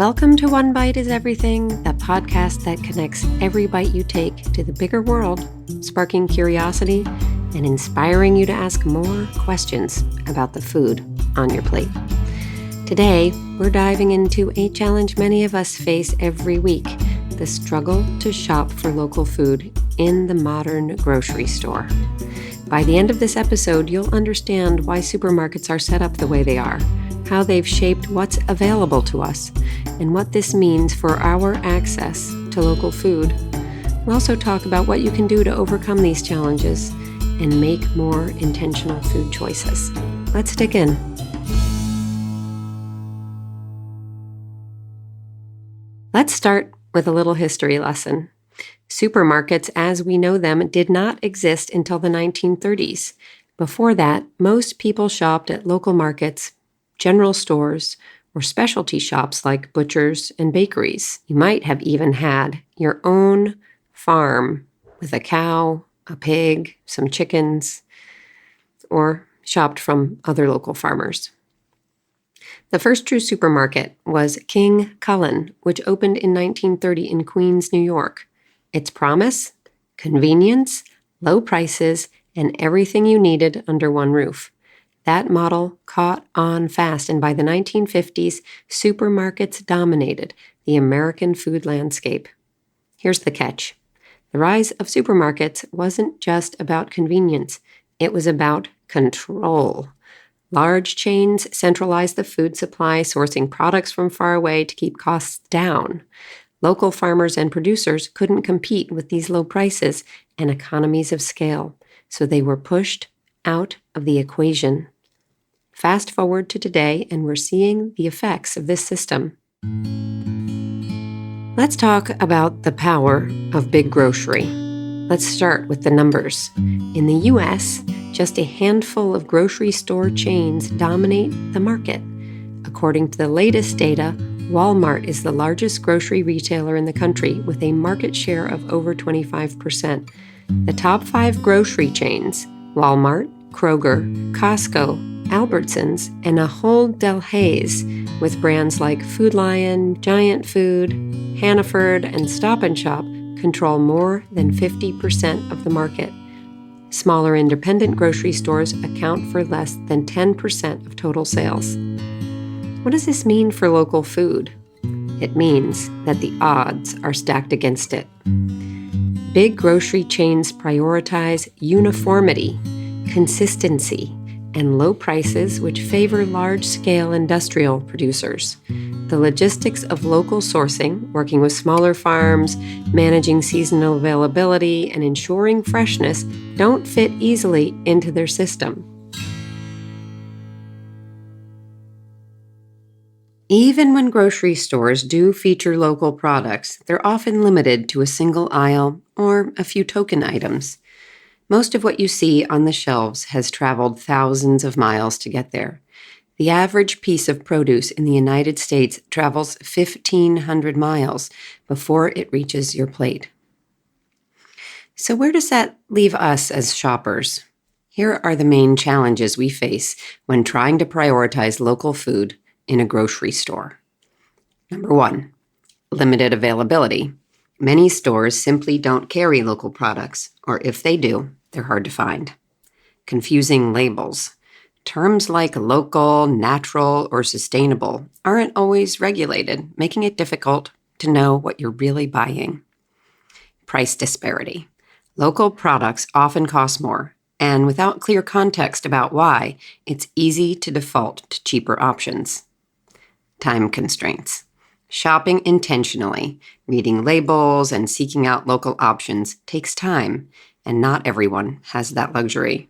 Welcome to One Bite is Everything, the podcast that connects every bite you take to the bigger world, sparking curiosity and inspiring you to ask more questions about the food on your plate. Today, we're diving into a challenge many of us face every week, the struggle to shop for local food in the modern grocery store. By the end of this episode, you'll understand why supermarkets are set up the way they are, how they've shaped what's available to us, and what this means for our access to local food. We'll also talk about what you can do to overcome these challenges and make more intentional food choices. Let's dig in. Let's start with a little history lesson. Supermarkets, as we know them, did not exist until the 1930s. Before that, most people shopped at local markets, general stores, or specialty shops like butchers and bakeries. You might have even had your own farm with a cow, a pig, some chickens, or shopped from other local farmers. The first true supermarket was King Cullen, which opened in 1930 in Queens, New York. Its promise? Convenience, low prices, and everything you needed under one roof. That model caught on fast, and by the 1950s, supermarkets dominated the American food landscape. Here's the catch. The rise of supermarkets wasn't just about convenience. It was about control. Large chains centralized the food supply, sourcing products from far away to keep costs down. Local farmers and producers couldn't compete with these low prices and economies of scale, so they were pushed out of the equation. Fast forward to today, and we're seeing the effects of this system. Let's talk about the power of big grocery. Let's start with the numbers. In the U.S., just a handful of grocery store chains dominate the market. According to the latest data, Walmart is the largest grocery retailer in the country with a market share of over 25%. The top 5 grocery chains, Walmart, Kroger, Costco, Albertsons, and Ahold Delhaize, with brands like Food Lion, Giant Food, Hannaford, and Stop & Shop, control more than 50% of the market. Smaller independent grocery stores account for less than 10% of total sales. What does this mean for local food? It means that the odds are stacked against it. Big grocery chains prioritize uniformity, consistency, and low prices, which favor large-scale industrial producers. The logistics of local sourcing, working with smaller farms, managing seasonal availability, and ensuring freshness don't fit easily into their system. Even when grocery stores do feature local products, they're often limited to a single aisle or a few token items. Most of what you see on the shelves has traveled thousands of miles to get there. The average piece of produce in the United States travels 1,500 miles before it reaches your plate. So where does that leave us as shoppers? Here are the main challenges we face when trying to prioritize local food in a grocery store. Number 1, limited availability. Many stores simply don't carry local products, or if they do, they're hard to find. Confusing labels. Terms like local, natural, or sustainable aren't always regulated, making it difficult to know what you're really buying. Price disparity. Local products often cost more, and without clear context about why, it's easy to default to cheaper options. Time constraints. Shopping intentionally, reading labels, and seeking out local options takes time, and not everyone has that luxury.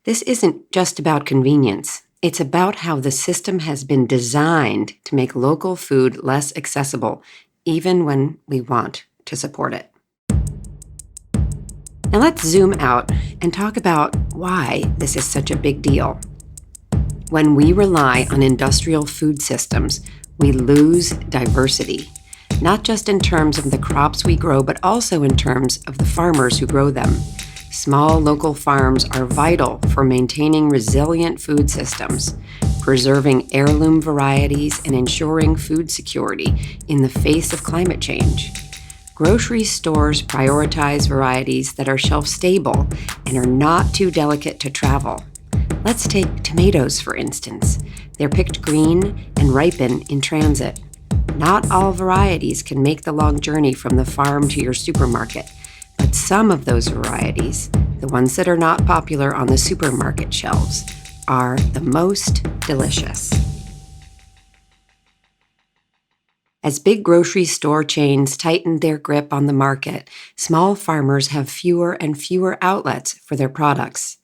This isn't just about convenience. It's about how the system has been designed to make local food less accessible, even when we want to support it. Now let's zoom out and talk about why this is such a big deal. When we rely on industrial food systems, we lose diversity, not just in terms of the crops we grow, but also in terms of the farmers who grow them. Small local farms are vital for maintaining resilient food systems, preserving heirloom varieties, and ensuring food security in the face of climate change. Grocery stores prioritize varieties that are shelf-stable and are not too delicate to travel. Let's take tomatoes, for instance. They're picked green and ripen in transit. Not all varieties can make the long journey from the farm to your supermarket, but some of those varieties, the ones that are not popular on the supermarket shelves, are the most delicious. As big grocery store chains tighten their grip on the market, small farmers have fewer and fewer outlets for their products.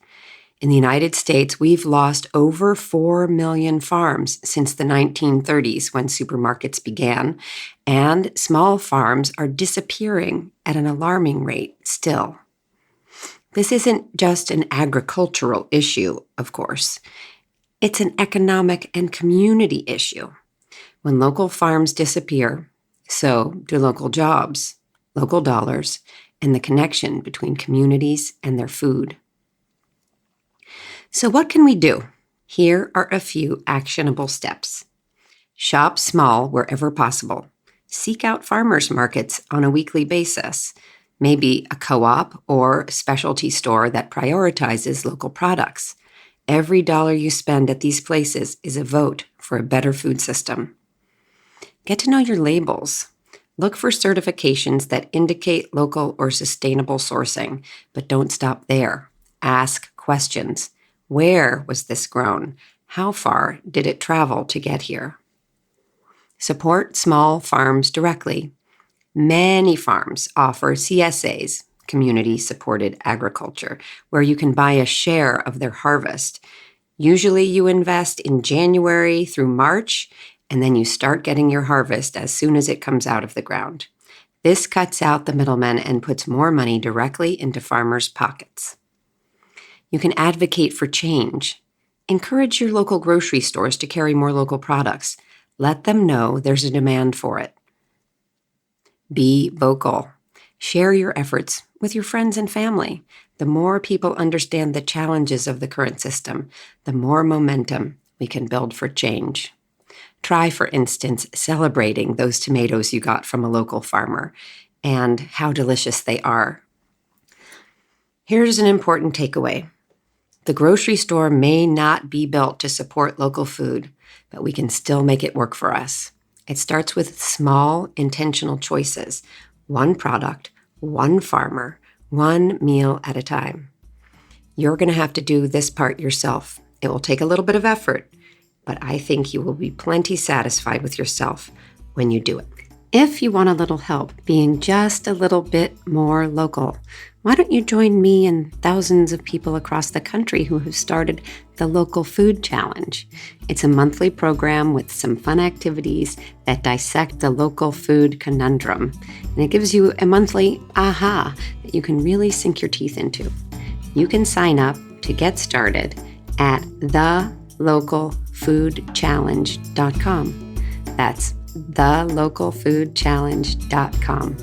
In the United States, we've lost over 4 million farms since the 1930s when supermarkets began, and small farms are disappearing at an alarming rate still. This isn't just an agricultural issue, of course. It's an economic and community issue. When local farms disappear, so do local jobs, local dollars, and the connection between communities and their food. So what can we do? Here are a few actionable steps. Shop small wherever possible. Seek out farmers markets on a weekly basis, maybe a co-op or specialty store that prioritizes local products. Every dollar you spend at these places is a vote for a better food system. Get to know your labels. Look for certifications that indicate local or sustainable sourcing, but don't stop there. Ask questions. Where was this grown? How far did it travel to get here? Support small farms directly. Many farms offer CSAs, community-supported agriculture, where you can buy a share of their harvest. Usually you invest in January through March, and then you start getting your harvest as soon as it comes out of the ground. This cuts out the middlemen and puts more money directly into farmers' pockets. You can advocate for change. Encourage your local grocery stores to carry more local products. Let them know there's a demand for it. Be vocal. Share your efforts with your friends and family. The more people understand the challenges of the current system, the more momentum we can build for change. Try, for instance, celebrating those tomatoes you got from a local farmer and how delicious they are. Here's an important takeaway. The grocery store may not be built to support local food, but we can still make it work for us. It starts with small, intentional choices. One product, one farmer, one meal at a time. You're going to have to do this part yourself. It will take a little bit of effort, but I think you will be plenty satisfied with yourself when you do it. If you want a little help being just a little bit more local, why don't you join me and thousands of people across the country who have started the Local Food Challenge? It's a monthly program with some fun activities that dissect the local food conundrum, and it gives you a monthly aha that you can really sink your teeth into. You can sign up to get started at thelocalfoodchallenge.com. That's thelocalfoodchallenge.com.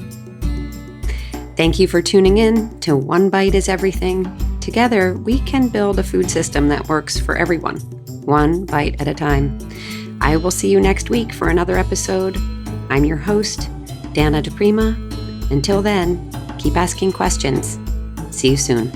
Thank you for tuning in to One Bite is Everything. Together, we can build a food system that works for everyone, one bite at a time. I will see you next week for another episode. I'm your host, Dana DePrima. Until then, keep asking questions. See you soon.